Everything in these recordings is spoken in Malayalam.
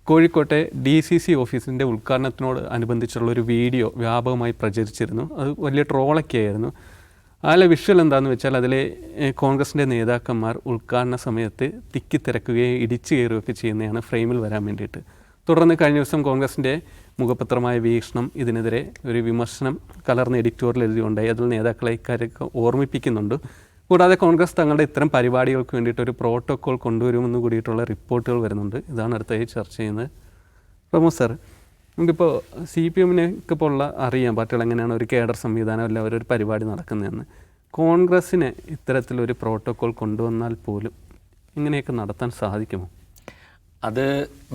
കോഴിക്കോട്ടെ DCC ഓഫീസിൻ്റെ ഉദ്ഘാടനത്തിനോട് അനുബന്ധിച്ചുള്ളൊരു വീഡിയോ വ്യാപകമായി പ്രചരിച്ചിരുന്നു. അത് വലിയ ട്രോളൊക്കെ ആയിരുന്നു. അതിലെ വിഷ്വൽ എന്താണെന്ന് വെച്ചാൽ അതിലെ കോൺഗ്രസിൻ്റെ നേതാക്കന്മാർ ഉദ്ഘാടന സമയത്ത് തിക്കിത്തിരക്കുകയും ഇടിച്ചു കയറുകയൊക്കെ ചെയ്യുന്നതാണ് ഫ്രെയിമിൽ വരാൻ വേണ്ടിയിട്ട്. തുടർന്ന് കഴിഞ്ഞ ദിവസം കോൺഗ്രസിൻ്റെ മുഖപത്രമായ വീക്ഷണം ഇതിനെതിരെ ഒരു വിമർശനം കലർന്ന എഡിറ്റോറിയൽ എഴുതിയുണ്ടായി. അതിൽ നേതാക്കളെ ഇക്കാര്യമൊക്കെ ഓർമ്മിപ്പിക്കുന്നുണ്ട്. കൂടാതെ കോൺഗ്രസ് തങ്ങളുടെ ഇത്തരം പരിപാടികൾക്ക് വേണ്ടിയിട്ട് ഒരു പ്രോട്ടോക്കോൾ കൊണ്ടുവരുമെന്ന് കൂടിയിട്ടുള്ള റിപ്പോർട്ടുകൾ വരുന്നുണ്ട്. ഇതാണ് അടുത്തായി ചർച്ച ചെയ്യുന്നത്. പ്രമോദ് സാർ, നമുക്കിപ്പോൾ CPM-നെയൊക്കെ പോലുള്ള അറിയാം പാർട്ടികൾ എങ്ങനെയാണ് ഒരു കേഡർ സംവിധാനം അല്ല അവരൊരു പരിപാടി നടക്കുന്നതെന്ന്. കോൺഗ്രസ്സിന് ഇത്തരത്തിലൊരു പ്രോട്ടോക്കോൾ കൊണ്ടുവന്നാൽ പോലും ഇങ്ങനെയൊക്കെ നടത്താൻ സാധിക്കുമോ? അത്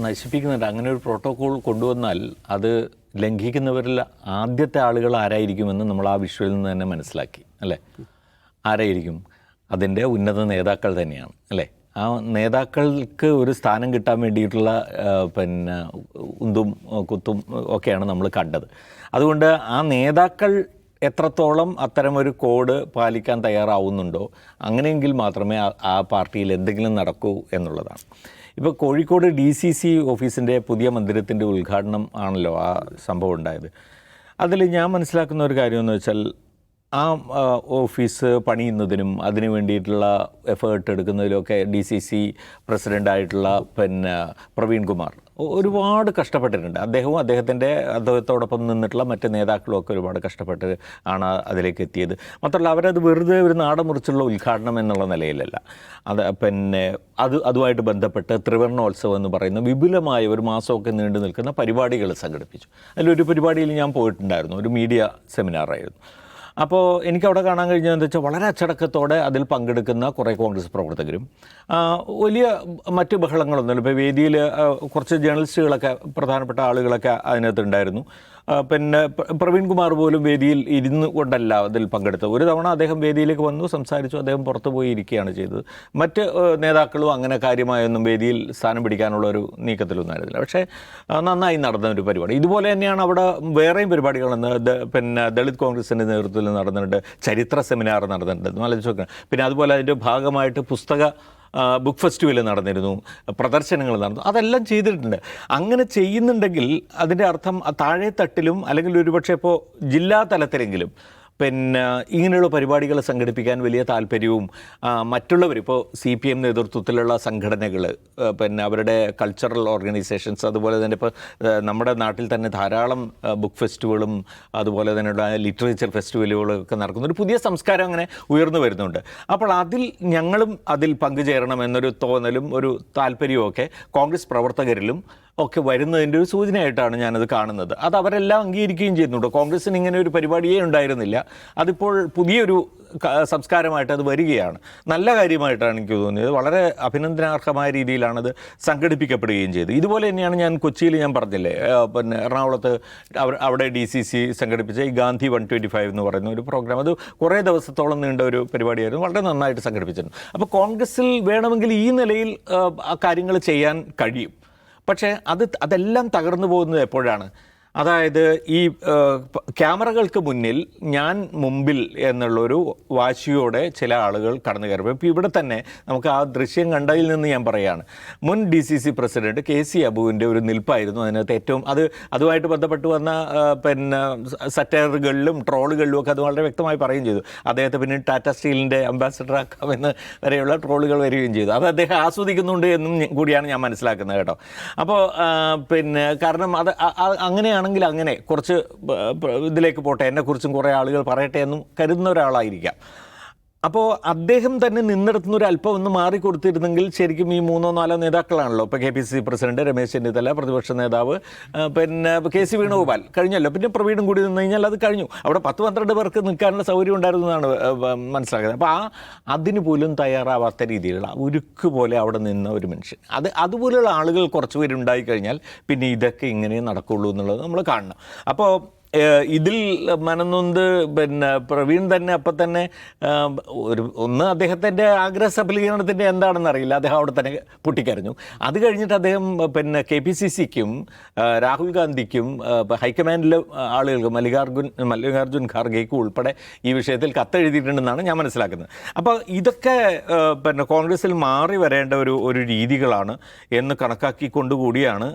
നശിപ്പിക്കുന്നുണ്ട്. അങ്ങനെ ഒരു പ്രോട്ടോക്കോൾ കൊണ്ടുവന്നാൽ അത് ലംഘിക്കുന്നവരിൽ ആദ്യത്തെ ആളുകൾ ആരായിരിക്കുമെന്ന് നമ്മൾ ആ വിഷ്വലിൽ നിന്ന് തന്നെ മനസ്സിലാക്കി അല്ലേ? ആരായിരിക്കും? അതിൻ്റെ ഉന്നത നേതാക്കൾ തന്നെയാണ് അല്ലേ? ആ നേതാക്കൾക്ക് ഒരു സ്ഥാനം കിട്ടാൻ വേണ്ടിയിട്ടുള്ള ഉന്തും കുത്തും ഒക്കെയാണ് നമ്മൾ കണ്ടത്. അതുകൊണ്ട് ആ നേതാക്കൾ എത്രത്തോളം അത്തരമൊരു കോഡ് പാലിക്കാൻ തയ്യാറാവുന്നുണ്ടോ അങ്ങനെയെങ്കിൽ മാത്രമേ ആ പാർട്ടിയിൽ എന്തെങ്കിലും നടക്കൂ എന്നുള്ളതാണ്. ഇപ്പോൾ കോഴിക്കോട് DCC ഓഫീസിൻ്റെ പുതിയ മന്ദിരത്തിൻ്റെ ഉദ്ഘാടനം ആണല്ലോ ആ സംഭവം ഉണ്ടായത്. അതിൽ ഞാൻ മനസ്സിലാക്കുന്ന ഒരു കാര്യമെന്ന് വെച്ചാൽ ആ ഓഫീസ് പണിയുന്നതിനും അതിന് വേണ്ടിയിട്ടുള്ള എഫേർട്ട് എടുക്കുന്നതിലൊക്കെ DCC പ്രസിഡൻ്റായിട്ടുള്ള പ്രവീൺ കുമാർ ഒരുപാട് കഷ്ടപ്പെട്ടിട്ടുണ്ട്. അദ്ദേഹത്തോടൊപ്പം നിന്നിട്ടുള്ള മറ്റ് നേതാക്കളും ഒക്കെ ഒരുപാട് കഷ്ടപ്പെട്ട് ആണ് അതിലേക്ക് എത്തിയത്. മാത്രമല്ല അവരത് വെറുതെ ഒരു നാടമുറിച്ചുള്ള ഉദ്ഘാടനം എന്നുള്ള നിലയിലല്ല. അതുമായിട്ട് ബന്ധപ്പെട്ട് ത്രിവർണ്ണോത്സവം എന്ന് പറയുന്ന വിപുലമായ ഒരു മാസമൊക്കെ നീണ്ടു നിൽക്കുന്ന പരിപാടികൾ സംഘടിപ്പിച്ചു. അതിലൊരു പരിപാടിയിൽ ഞാൻ പോയിട്ടുണ്ടായിരുന്നു. ഒരു മീഡിയ സെമിനാറായിരുന്നു. അപ്പോൾ എനിക്കവിടെ കാണാൻ കഴിഞ്ഞതെന്ന് വെച്ചാൽ വളരെ അച്ചടക്കത്തോടെ അതിൽ പങ്കെടുക്കുന്ന കുറേ കോൺഗ്രസ് പ്രവർത്തകരും വലിയ മറ്റ് ബഹളങ്ങളൊന്നുമില്ല. ഇപ്പോൾ വേദിയിൽ കുറച്ച് ജേർണലിസ്റ്റുകളൊക്കെ പ്രധാനപ്പെട്ട ആളുകളൊക്കെ അതിനകത്തുണ്ടായിരുന്നു. പ്രവീൺ കുമാർ പോലും വേദിയിൽ ഇരുന്ന് കൊണ്ടല്ല അതിൽ പങ്കെടുത്തത്. ഒരു തവണ അദ്ദേഹം വേദിയിലേക്ക് വന്നു, സംസാരിച്ചു, അദ്ദേഹം പുറത്തു പോയി ഇരിക്കുകയാണ് ചെയ്തത്. മറ്റ് നേതാക്കളും അങ്ങനെ കാര്യമായൊന്നും വേദിയിൽ സ്ഥാനം പിടിക്കാനുള്ള ഒരു നീക്കത്തിലൊന്നും ആയിരുന്നില്ല. പക്ഷേ നന്നായി നടന്ന ഒരു പരിപാടി. ഇതുപോലെ തന്നെയാണ് അവിടെ വേറെയും പരിപാടികളെന്ന് ദളിത് കോൺഗ്രസിൻ്റെ നേതൃത്വത്തിൽ നടന്നിട്ടുണ്ട്. ചരിത്ര സെമിനാർ നടന്നിട്ടുണ്ട്. പിന്നെ അതുപോലെ അതിൻ്റെ ഭാഗമായിട്ട് ബുക്ക് ഫെസ്റ്റിവൽ നടന്നിരുന്നു, പ്രദർശനങ്ങൾ നടന്നു. അതെല്ലാം ചെയ്തിട്ടുണ്ട്. അങ്ങനെ ചെയ്യുന്നുണ്ടെങ്കിൽ അതിൻ്റെ അർത്ഥം താഴെ തട്ടിലും അല്ലെങ്കിൽ ഒരുപക്ഷെ ഇപ്പോൾ ജില്ലാ തലത്തിലെങ്കിലും ഇങ്ങനെയുള്ള പരിപാടികൾ സംഘടിപ്പിക്കാൻ വലിയ താല്പര്യവും മറ്റുള്ളവർ ഇപ്പോൾ CPM നേതൃത്വത്തിലുള്ള സംഘടനകൾ അവരുടെ കൾച്ചറൽ ഓർഗനൈസേഷൻസ് അതുപോലെ തന്നെ ഇപ്പോൾ നമ്മുടെ നാട്ടിൽ തന്നെ ധാരാളം ബുക്ക് ഫെസ്റ്റിവലും അതുപോലെ തന്നെയുള്ള ലിറ്ററേച്ചർ ഫെസ്റ്റിവലുകളൊക്കെ നടക്കുന്ന ഒരു പുതിയ സംസ്കാരം അങ്ങനെ ഉയർന്നു വരുന്നുണ്ട്. അപ്പോൾ ഞങ്ങളും അതിൽ പങ്കുചേരണം എന്നൊരു തോന്നലും ഒരു താല്പര്യവും ഒക്കെ കോൺഗ്രസ് പ്രവർത്തകരിലും ഒക്കെ വരുന്നതിൻ്റെ ഒരു സൂചനയായിട്ടാണ് ഞാനത് കാണുന്നത്. അത് അവരെല്ലാം അംഗീകരിക്കുകയും ചെയ്യുന്നുണ്ട്. കോൺഗ്രസ്സിന് ഇങ്ങനെ ഒരു പരിപാടിയേ ഉണ്ടായിരുന്നില്ല. അതിപ്പോൾ പുതിയൊരു സംസ്കാരമായിട്ട് അത് വരികയാണ്. നല്ല കാര്യമായിട്ടാണ് എനിക്ക് തോന്നിയത്. വളരെ അഭിനന്ദനാർഹമായ രീതിയിലാണത് സംഘടിപ്പിക്കപ്പെടുകയും ചെയ്തത്. ഇതുപോലെ തന്നെയാണ് ഞാൻ കൊച്ചിയിൽ ഞാൻ പറഞ്ഞില്ലേ, എറണാകുളത്ത് അവിടെ DCC സംഘടിപ്പിച്ച ഈ ഗാന്ധി 125 എന്ന് പറയുന്ന ഒരു പ്രോഗ്രാം. അത് കുറേ ദിവസത്തോളം നീണ്ട ഒരു പരിപാടിയായിരുന്നു. വളരെ നന്നായിട്ട് സംഘടിപ്പിച്ചിരുന്നു. അപ്പോൾ കോൺഗ്രസ്സിൽ വേണമെങ്കിൽ ഈ നിലയിൽ ആ കാര്യങ്ങൾ ചെയ്യാൻ കഴിയും. പക്ഷേ അതെല്ലാം തകർന്നു പോകുന്നത് എപ്പോഴാണ്? അതായത് ഈ ക്യാമറകൾക്ക് മുന്നിൽ ഞാൻ മുമ്പിൽ എന്നുള്ളൊരു വാശിയോടെ ചില ആളുകൾ കടന്നു കയറുമ്പോൾ ഇപ്പോൾ ഇവിടെ തന്നെ നമുക്ക് ആ ദൃശ്യം കണ്ടതിൽ നിന്ന് ഞാൻ പറയുകയാണ്, മുൻ DCC പ്രസിഡന്റ് KC അബുവിൻ്റെ ഒരു നിൽപ്പായിരുന്നു അതിനകത്ത് ഏറ്റവും അതുമായിട്ട് ബന്ധപ്പെട്ട് വന്ന സറ്റയറുകളിലും ട്രോളുകളിലും ഒക്കെ അത് വളരെ വ്യക്തമായി പറയുകയും ചെയ്തു. അദ്ദേഹത്തെ പിന്നെ ടാറ്റ സ്റ്റീലിൻ്റെ അംബാസഡർ ആക്കാമെന്ന് വരെയുള്ള ട്രോളുകൾ വരികയും ചെയ്തു. അത് അദ്ദേഹം ആസ്വദിക്കുന്നുണ്ട് എന്നും കൂടിയാണ് ഞാൻ മനസ്സിലാക്കുന്നത് കേട്ടോ. അപ്പോൾ കാരണം അങ്ങനെയാണ് ആണെങ്കിൽ അങ്ങനെ കുറച്ച് ഇതിലേക്ക് പോട്ടെ, എന്നെക്കുറിച്ചും കുറേ ആളുകൾ പറയട്ടെ എന്നും കരുതുന്ന ഒരാളായിരിക്കാം. അപ്പോൾ അദ്ദേഹം തന്നെ നിന്നിടത്തുനിന്ന് ഒരു അല്പം ഒന്ന് മാറിക്കൊടുത്തിരുന്നെങ്കിൽ ശരിക്കും ഈ 3-4 നേതാക്കളാണല്ലോ. ഇപ്പോൾ KPCC പ്രസിഡന്റ് രമേശ് ചെന്നിത്തല, പ്രതിപക്ഷ നേതാവ് KC വേണുഗോപാൽ കഴിഞ്ഞല്ലോ. പിന്നെ പ്രവീണും കൂടി നിന്ന് കഴിഞ്ഞാൽ അത് കഴിഞ്ഞു. അവിടെ 10-12 പേർക്ക് നിൽക്കാനുള്ള സൗകര്യം ഉണ്ടായിരുന്നതാണ് മനസ്സിലാക്കുന്നത്. അപ്പോൾ അതിന് പോലും തയ്യാറാവാത്ത രീതിയിലുള്ള ഉരുക്ക് പോലെ അവിടെ നിന്ന ഒരു മനുഷ്യൻ, അതുപോലെയുള്ള ആളുകൾ കുറച്ച് പേരുണ്ടായി കഴിഞ്ഞാൽ പിന്നെ ഇതൊക്കെ ഇങ്ങനെ നടക്കുള്ളൂ എന്നുള്ളത് നമ്മൾ കാണണം. അപ്പോൾ ഇതിൽ മനംനൊന്ത് പിന്നെ പ്രവീൺ തന്നെ അപ്പം തന്നെ ഒന്ന് അദ്ദേഹത്തിൻ്റെ ആഗ്രഹ സഫലീകരണത്തിൻ്റെ എന്താണെന്ന് അറിയില്ല, അദ്ദേഹം അവിടെ തന്നെ പൊട്ടിക്കരഞ്ഞു. അത് കഴിഞ്ഞിട്ട് അദ്ദേഹം പിന്നെ KPCCക്കും രാഹുൽ ഗാന്ധിക്കും ഹൈക്കമാൻഡിലെ ആളുകൾക്ക് മല്ലികാർജുൻ ഖാർഗെക്കും ഉൾപ്പെടെ ഈ വിഷയത്തിൽ കത്തെഴുതിയിട്ടുണ്ടെന്നാണ് ഞാൻ മനസ്സിലാക്കുന്നത്. അപ്പോൾ ഇതൊക്കെ പിന്നെ കോൺഗ്രസിൽ മാറി വരേണ്ട ഒരു രീതികളാണ് എന്ന് കണക്കാക്കിക്കൊണ്ടുകൂടിയാണ്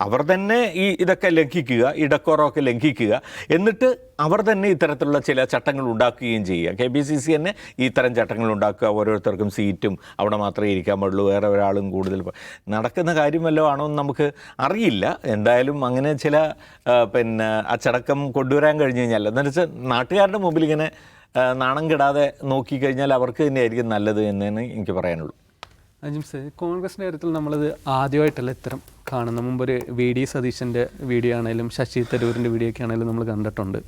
അവർ തന്നെ ഇതൊക്കെ ലംഘിക്കുക, ഇടക്കോറമൊക്കെ ലംഘിക്കുക, എന്നിട്ട് അവർ തന്നെ ഇത്തരത്തിലുള്ള ചില ചട്ടങ്ങൾ ഉണ്ടാക്കുകയും ചെയ്യുക. KPCC തന്നെ ഇത്തരം ചട്ടങ്ങൾ ഉണ്ടാക്കുക, ഓരോരുത്തർക്കും സീറ്റും അവിടെ മാത്രമേ ഇരിക്കാൻ പാടുള്ളൂ, വേറെ ഒരാളും കൂടുതൽ നടക്കുന്ന കാര്യം വല്ലതും ആണോ എന്ന് നമുക്ക് അറിയില്ല. എന്തായാലും അങ്ങനെ ചില പിന്നെ അച്ചടക്കം കൊണ്ടുവരാൻ കഴിഞ്ഞ് കഴിഞ്ഞാൽ എന്ന് വെച്ചാൽ നാട്ടുകാരുടെ മുമ്പിൽ ഇങ്ങനെ നാണം കെടാതെ നോക്കിക്കഴിഞ്ഞാൽ അവർക്ക് തന്നെയായിരിക്കും നല്ലത് എന്നേ എനിക്ക് പറയാനുള്ളൂ. അജിംസ്, കോൺഗ്രസിൻ്റെ കാര്യത്തിൽ നമ്മളത് ആദ്യമായിട്ടല്ല ഇത്തരം കാണുന്ന. മുമ്പൊരു VD സതീശൻ്റെ വീഡിയോ ആണെങ്കിലും ശശി തരൂരിൻ്റെ വീഡിയോ ഒക്കെ ആണെങ്കിലും നമ്മൾ കണ്ടിട്ടുണ്ട്.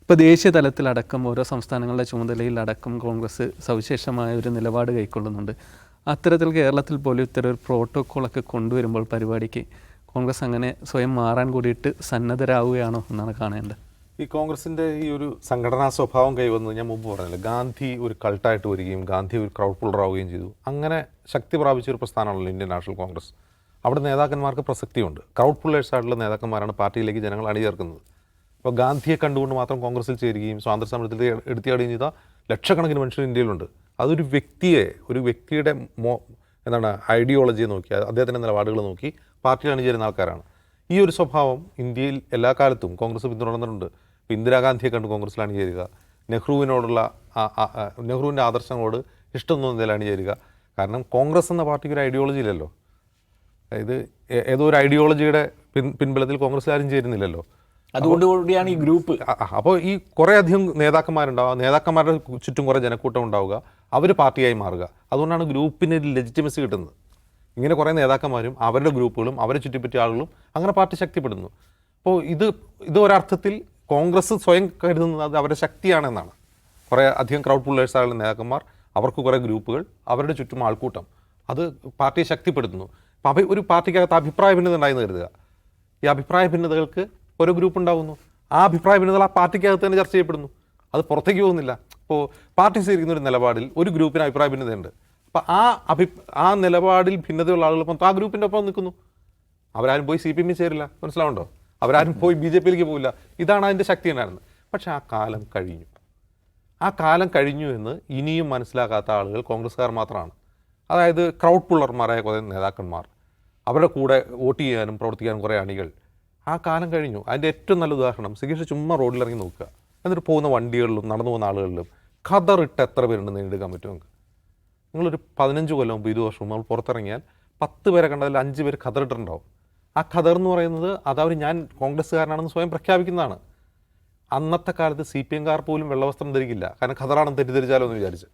ഇപ്പോൾ ദേശീയ തലത്തിലടക്കം ഓരോ സംസ്ഥാനങ്ങളുടെ ചുമതലയിലടക്കം കോൺഗ്രസ് സവിശേഷമായ ഒരു നിലപാട് കൈക്കൊള്ളുന്നുണ്ട്. അത്തരത്തിൽ കേരളത്തിൽ പോലും ഇത്തരം ഒരു പ്രോട്ടോക്കോളൊക്കെ കൊണ്ടുവരുമ്പോൾ പരിപാടിക്ക് കോൺഗ്രസ് അങ്ങനെ സ്വയം മാറാൻ കൂടിയിട്ട് സന്നദ്ധരാവുകയാണോ എന്നാണ് കാണേണ്ടത്. ഈ കോൺഗ്രസിൻ്റെ ഈ ഒരു സംഘടനാ സ്വഭാവം കൈവന്നത് ഞാൻ മുമ്പ് പറഞ്ഞില്ല. ഗാന്ധി ഒരു കൾട്ടായിട്ട് വരികയും ഗാന്ധി ഒരു ക്രൗഡ് പുള്ളറാവുകയും ചെയ്തു. അങ്ങനെ ശക്തി പ്രാപിച്ച ഒരു പ്രസ്ഥാനമാണല്ലോ ഇന്ത്യൻ നാഷണൽ കോൺഗ്രസ്. അവിടെ നേതാക്കന്മാർക്ക് പ്രസക്തിയുണ്ട്. ക്രൗഡ് പുള്ളേഴ്സായിട്ടുള്ള നേതാക്കന്മാരാണ് പാർട്ടിയിലേക്ക് ജനങ്ങൾ അണിചേർക്കുന്നത്. അപ്പോൾ ഗാന്ധിയെ കണ്ടുകൊണ്ട് മാത്രം കോൺഗ്രസിൽ ചേരുകയും സ്വാതന്ത്ര്യ സമരത്തിൽ എടുത്തിയാടുകയും ചെയ്ത ലക്ഷക്കണക്കിന് മനുഷ്യർ ഇന്ത്യയിലുണ്ട്. അതൊരു വ്യക്തിയുടെ ഐഡിയോളജിയെ നോക്കി, അദ്ദേഹത്തിൻ്റെ നിലപാടുകൾ നോക്കി പാർട്ടിയിൽ അണിചേരുന്ന ആൾക്കാരാണ്. ഈ ഒരു സ്വഭാവം ഇന്ത്യയിൽ എല്ലാ കാലത്തും കോൺഗ്രസ് പിന്തുടർന്നിട്ടുണ്ട്. ഇപ്പോൾ ഇന്ദിരാഗാന്ധിയെ കണ്ട് കോൺഗ്രസ്സിൽ അണിചേരുക, നെഹ്റുവിൻ്റെ ആദർശങ്ങളോട് ഇഷ്ടം തോന്നുന്നതിൽ അണിചേരുക. കാരണം കോൺഗ്രസ് എന്ന പാർട്ടിക്ക് ഒരു ഐഡിയോളജി ഇല്ലല്ലോ. അതായത് ഏതോ ഒരു ഐഡിയോളജിയുടെ പിൻബലത്തിൽ കോൺഗ്രസ് ആരും ചേരുന്നില്ലല്ലോ. അതുകൊണ്ടുകൂടിയാണ് ഈ ഗ്രൂപ്പ്. അപ്പോൾ ഈ കുറേയധികം നേതാക്കന്മാരുണ്ടാവുക, നേതാക്കന്മാരുടെ ചുറ്റും കുറേ ജനക്കൂട്ടം ഉണ്ടാവുക, അവർ പാർട്ടിയായി മാറുക. അതുകൊണ്ടാണ് ഗ്രൂപ്പിന് ലെജിറ്റിമസി കിട്ടുന്നത്. ഇങ്ങനെ കുറേ നേതാക്കന്മാരും അവരുടെ ഗ്രൂപ്പുകളും അവരെ ചുറ്റിപ്പറ്റിയ ആളുകളും അങ്ങനെ പാർട്ടി ശക്തിപ്പെടുന്നു. അപ്പോൾ ഇത് ഒരർത്ഥത്തിൽ കോൺഗ്രസ് സ്വയം കരുതുന്നത് അത് അവരുടെ ശക്തിയാണെന്നാണ്. കുറേ അധികം ക്രൗഡ് പുള്ളേഴ്സായുള്ള നേതാക്കന്മാർ, അവർക്ക് കുറേ ഗ്രൂപ്പുകൾ, അവരുടെ ചുറ്റും ആൾക്കൂട്ടം, അത് പാർട്ടിയെ ശക്തിപ്പെടുത്തുന്നു. അപ്പോൾ ഒരു പാർട്ടിക്കകത്ത് അഭിപ്രായ ഭിന്നത ഉണ്ടായെന്ന് കരുതുക. ഈ അഭിപ്രായ ഭിന്നതകൾക്ക് ഓരോ ഗ്രൂപ്പ് ഉണ്ടാകുന്നു. ആ അഭിപ്രായ ഭിന്നതകൾ ആ പാർട്ടിക്കകത്ത് തന്നെ ചർച്ച ചെയ്യപ്പെടുന്നു, അത് പുറത്തേക്ക് പോകുന്നില്ല. ഇപ്പോൾ പാർട്ടി സ്വീകരിക്കുന്ന ഒരു നിലപാടിൽ ഒരു ഗ്രൂപ്പിന് അഭിപ്രായ ഭിന്നതയുണ്ട്. അപ്പം ആ നിലപാടിൽ ഭിന്നതയുള്ള ആളുകൾ മൊത്തം ആ ഗ്രൂപ്പിൻ്റെ ഒപ്പം നിൽക്കുന്നു. അവരാരും പോയി CPM ചേരില്ല, മനസ്സിലാവുണ്ടോ? അവരാരും പോയി BJPയിലേക്ക് പോകില്ല. ഇതാണ് അതിൻ്റെ ശക്തി ഉണ്ടായിരുന്നത്. പക്ഷേ ആ കാലം കഴിഞ്ഞു എന്ന് ഇനിയും മനസ്സിലാക്കാത്ത ആളുകൾ കോൺഗ്രസ്സുകാർ മാത്രമാണ്. അതായത് ക്രൗഡ് പുള്ളർമാരായ കുറേ നേതാക്കന്മാർ, അവരുടെ കൂടെ വോട്ട് ചെയ്യാനും പ്രവർത്തിക്കാനും കുറേ അണികൾ. ആ കാലം കഴിഞ്ഞു. അതിൻ്റെ ഏറ്റവും നല്ല ഉദാഹരണം സിഗീഷ് ചുമ്മാ റോഡിലിറങ്ങി നോക്കുക. എന്നിട്ട് പോകുന്ന വണ്ടികളിലും നടന്നു പോകുന്ന ആളുകളിലും ഖദറിട്ട് എത്ര പേരുണ്ടെന്ന് എടുക്കാൻ പറ്റും നമുക്ക്? നിങ്ങളൊരു 15 കൊല്ലം 20 വർഷം നമ്മൾ പുറത്തിറങ്ങിയാൽ 10 പേരെ കണ്ടതിൽ 5 പേര് ഖദറിട്ടുണ്ടാവും. ആ ഖദർ എന്ന് പറയുന്നത് അതവർ ഞാൻ കോൺഗ്രസ്സുകാരനാണെന്ന് സ്വയം പ്രഖ്യാപിക്കുന്നതാണ്. അന്നത്തെ കാലത്ത് CPMകാർ പോലും വെള്ളവസ്ത്രം ധരിക്കില്ല, കാരണം ഖദറാണെന്ന് തെറ്റിദ്ധരിച്ചാലോ എന്ന് വിചാരിച്ച്.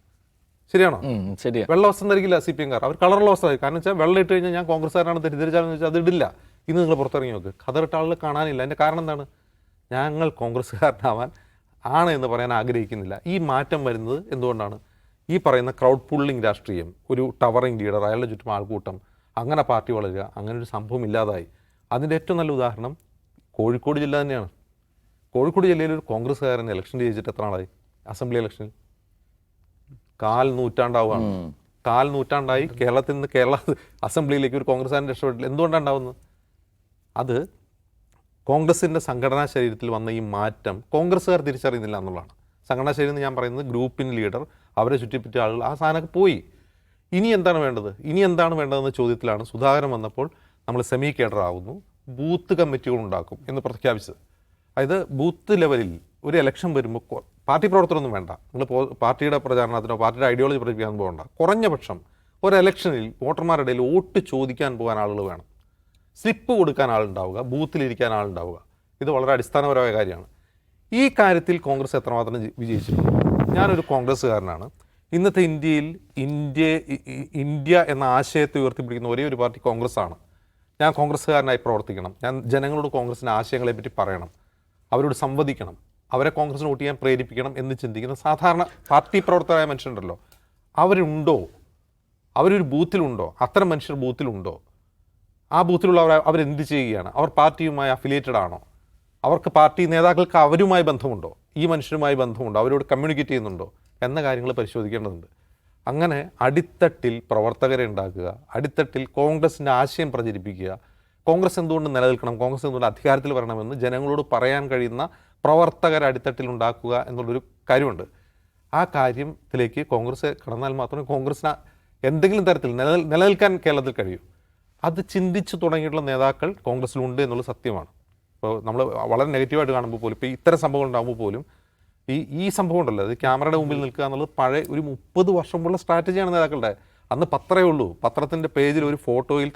ശരിയാണോ? ശരിയാ. വെള്ളവസ്ത്രം ധരിക്കില്ല CPMകാർ, അവർ കളറുള്ള വസ്ത്രം. കാരണം വെച്ചാൽ വെള്ളം ഇട്ട് കഴിഞ്ഞാൽ ഞാൻ കോൺഗ്രസ്സുകാരനാണെന്ന് തെറ്റിദ്ധരിച്ചാലോ എന്ന് വെച്ചാൽ അത് ഇടില്ല. ഇന്ന് നിങ്ങൾ പുറത്തിറങ്ങി നോക്ക്, ഖദറിട്ട ആളുകൾ കാണാനില്ല. അതിൻ്റെ കാരണം എന്താണ്? ഞങ്ങൾ കോൺഗ്രസ്സുകാരനാവാൻ എന്ന് പറയാൻ ആഗ്രഹിക്കുന്നില്ല. ഈ മാറ്റം വരുന്നത് എന്തുകൊണ്ടാണ്? ഈ പറയുന്ന ക്രൗഡ് പുള്ളിങ് രാഷ്ട്രീയം, ഒരു ടവറിങ് ലീഡർ, അയാളുടെ ചുറ്റും ആൾക്കൂട്ടം, അങ്ങനെ പാർട്ടി വളരുക, അങ്ങനെ ഒരു സംഭവം ഇല്ലാതായി. അതിൻ്റെ ഏറ്റവും നല്ല ഉദാഹരണം കോഴിക്കോട് ജില്ല തന്നെയാണ്. കോഴിക്കോട് ജില്ലയിൽ ഒരു കോൺഗ്രസ്സുകാരൻ ഇലക്ഷൻ ജയിച്ചിട്ട് എത്ര നാളായി? അസംബ്ലി ഇലക്ഷനിൽ 4 നൂറ്റാണ്ടാവുകയാണ്. 4 നൂറ്റാണ്ടായി കേരളത്തിൽ നിന്ന് കേരള അസംബ്ലിയിലേക്ക് ഒരു കോൺഗ്രസ്സുകാരൻ രക്ഷപ്പെട്ടില്ല. എന്തുകൊണ്ടാണ് ഉണ്ടാവുന്നത്? അത് കോൺഗ്രസിൻ്റെ സംഘടനാ ശരീരത്തിൽ വന്ന ഈ മാറ്റം കോൺഗ്രസ്സുകാർ തിരിച്ചറിയുന്നില്ല എന്നുള്ളതാണ്. സംഘടനാ ശരീരം എന്ന് ഞാൻ പറയുന്നത് ഗ്രൂപ്പിന് ലീഡർ, അവരെ ചുറ്റിപ്പറ്റിയ ആളുകൾ, ആ സാധനമൊക്കെ പോയി. ഇനി എന്താണ് വേണ്ടതെന്ന ചോദ്യത്തിലാണ് സുധാകരൻ വന്നപ്പോൾ നമ്മൾ സെമി കേഡർ ആകുന്നു, ബൂത്ത് കമ്മിറ്റികൾ ഉണ്ടാക്കും എന്ന് പ്രഖ്യാപിച്ചത്. അതായത് ബൂത്ത് ലെവലിൽ ഒരു ഇലക്ഷൻ വരുമ്പോൾ പാർട്ടി പ്രവർത്തനമൊന്നും വേണ്ട, നിങ്ങൾ പാർട്ടിയുടെ പ്രചാരണത്തിനോ പാർട്ടിയുടെ ഐഡിയോളജി പ്രചരിപ്പിക്കാൻ പോകണ്ട. കുറഞ്ഞ പക്ഷം ഒരു ഇലക്ഷനിൽ വോട്ടർമാരുടെ ഇടയിൽ വോട്ട് ചോദിക്കാൻ പോകാൻ ആളുകൾ വേണം, സ്ലിപ്പ് കൊടുക്കാൻ ആളുണ്ടാവുക, ബൂത്തിലിരിക്കാൻ ആളുണ്ടാവുക. ഇത് വളരെ അടിസ്ഥാനപരമായ കാര്യമാണ്. ഈ കാര്യത്തിൽ കോൺഗ്രസ് എത്രമാത്രം വിജയിച്ചിട്ടുണ്ട്? ഞാനൊരു കോൺഗ്രസ്സുകാരനാണ്. ഇന്നത്തെ ഇന്ത്യയിൽ ഇന്ത്യ എന്ന ആശയത്തെ ഉയർത്തിപ്പിടിക്കുന്ന ഒരേ ഒരു പാർട്ടി കോൺഗ്രസ്സാണ്. ഞാൻ കോൺഗ്രസ്സുകാരനായി പ്രവർത്തിക്കണം, ഞാൻ ജനങ്ങളോട് കോൺഗ്രസിൻ്റെ ആശയങ്ങളെപ്പറ്റി പറയണം, അവരോട് സംവദിക്കണം, അവരെ കോൺഗ്രസിന് വോട്ട് ചെയ്യാൻ പ്രേരിപ്പിക്കണം എന്ന് ചിന്തിക്കുന്ന സാധാരണ പാർട്ടി പ്രവർത്തകരായ മനുഷ്യരുണ്ടല്ലോ, അവരുണ്ടോ? അവരൊരു ബൂത്തിലുണ്ടോ? അത്തരം മനുഷ്യർ ബൂത്തിലുണ്ടോ? ആ ബൂത്തിലുള്ളവർ അവരെന്ത് ചെയ്യുകയാണ്? അവർ പാർട്ടിയുമായി അഫിലിയേറ്റഡ് ആണോ? അവർക്ക് പാർട്ടി നേതാക്കൾക്ക് അവരുമായി ബന്ധമുണ്ടോ, ഈ മനുഷ്യരുമായി ബന്ധമുണ്ടോ, അവരോട് കമ്മ്യൂണിക്കേറ്റ് ചെയ്യുന്നുണ്ടോ എന്ന കാര്യങ്ങൾ പരിശോധിക്കേണ്ടതുണ്ട്. അങ്ങനെ അടിത്തട്ടിൽ പ്രവർത്തകരെ ഉണ്ടാക്കുക, അടിത്തട്ടിൽ കോൺഗ്രസിൻ്റെ ആശയം പ്രചരിപ്പിക്കുക, കോൺഗ്രസ് എന്തുകൊണ്ട് നിലനിൽക്കണം, കോൺഗ്രസ് എന്തുകൊണ്ട് അധികാരത്തിൽ വരണമെന്ന് ജനങ്ങളോട് പറയാൻ കഴിയുന്ന പ്രവർത്തകരെ അടിത്തട്ടിൽ ഉണ്ടാക്കുക എന്നുള്ളൊരു കാര്യമുണ്ട്. ആ കാര്യത്തിലേക്ക് കോൺഗ്രസ് കടന്നാൽ മാത്രമേ കോൺഗ്രസിന് എന്തെങ്കിലും തരത്തിൽ നിലനിൽക്കാൻ കേരളത്തിൽ കഴിയൂ. അത് ചിന്തിച്ചു തുടങ്ങിയിട്ടുള്ള നേതാക്കൾ കോൺഗ്രസ്സിലുണ്ട് എന്നുള്ള സത്യമാണ്. ഇപ്പോൾ നമ്മൾ വളരെ നെഗറ്റീവായിട്ട് കാണുമ്പോൾ പോലും, ഇപ്പോൾ ഇത്തരം സംഭവങ്ങൾ ഉണ്ടാകുമ്പോൾ പോലും ഈ സംഭവം ഉണ്ടല്ലോ, അത് ക്യാമറയുടെ മുമ്പിൽ നിൽക്കുക എന്നുള്ളത് പഴയ ഒരു 30 വർഷം മുമ്പുള്ള സ്ട്രാറ്റജിയാണ് നേതാക്കളുടെ. അന്ന് പത്രമേ ഉള്ളൂ, പത്രത്തിൻ്റെ പേജിൽ ഒരു ഫോട്ടോയിൽ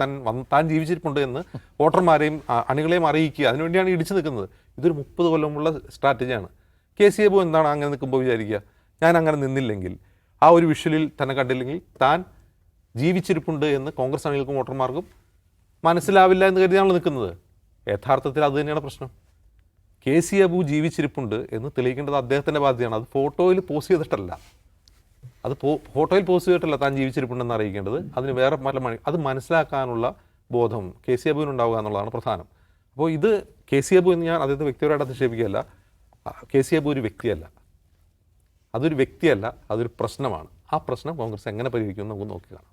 താൻ ജീവിച്ചിരിപ്പുണ്ട് എന്ന് വോട്ടർമാരെയും അണികളെയും അറിയിക്കുക, അതിനുവേണ്ടിയാണ് ഇടിച്ചു നിൽക്കുന്നത്. ഇതൊരു 30 കൊല്ലം മുമ്പുള്ള സ്ട്രാറ്റജിയാണ്. കെ.സി. എബു എന്താണ് അങ്ങനെ നിൽക്കുമ്പോൾ വിചാരിക്കുക, ഞാൻ അങ്ങനെ നിന്നില്ലെങ്കിൽ, ആ ഒരു വിഷ്വലിൽ തന്നെ കണ്ടില്ലെങ്കിൽ താൻ ജീവിച്ചിരിപ്പുണ്ട് എന്ന് കോൺഗ്രസ് അണികൾക്കും വോട്ടർമാർക്കും മനസ്സിലാവില്ല എന്ന് കരുതിയാണല്ലോ നിൽക്കുന്നത്. യഥാർത്ഥത്തിൽ അത് തന്നെയാണ് പ്രശ്നം. കെ.സി. എബു ജീവിച്ചിരിപ്പുണ്ട് എന്ന് തെളിയിക്കേണ്ടത് അദ്ദേഹത്തിൻ്റെ ബാധ്യതയാണ്. അത് ഫോട്ടോയിൽ പോസ്റ്റ് ചെയ്തിട്ടല്ല, ഫോട്ടോയിൽ പോസ്റ്റ് ചെയ്തിട്ടല്ല താൻ ജീവിച്ചിരിപ്പുണ്ടെന്ന് അറിയിക്കേണ്ടത്. അതിന് വേറെ അത് മനസ്സിലാക്കാനുള്ള ബോധം കെ.സി. എബുവിനുണ്ടാവുക എന്നുള്ളതാണ് പ്രധാനം. അപ്പോൾ ഇത് കെ.സി. എബു എന്ന് ഞാൻ അദ്ദേഹത്തെ വ്യക്തിപരമായിട്ട് അധിക്ഷേപിക്കുകയല്ല. കെ.സി. എബു ഒരു വ്യക്തിയല്ല, അതൊരു വ്യക്തിയല്ല, അതൊരു പ്രശ്നമാണ്. ആ പ്രശ്നം കോൺഗ്രസ് എങ്ങനെ പരിഹരിക്കുമെന്ന് നമുക്ക് നോക്കി കാണാം.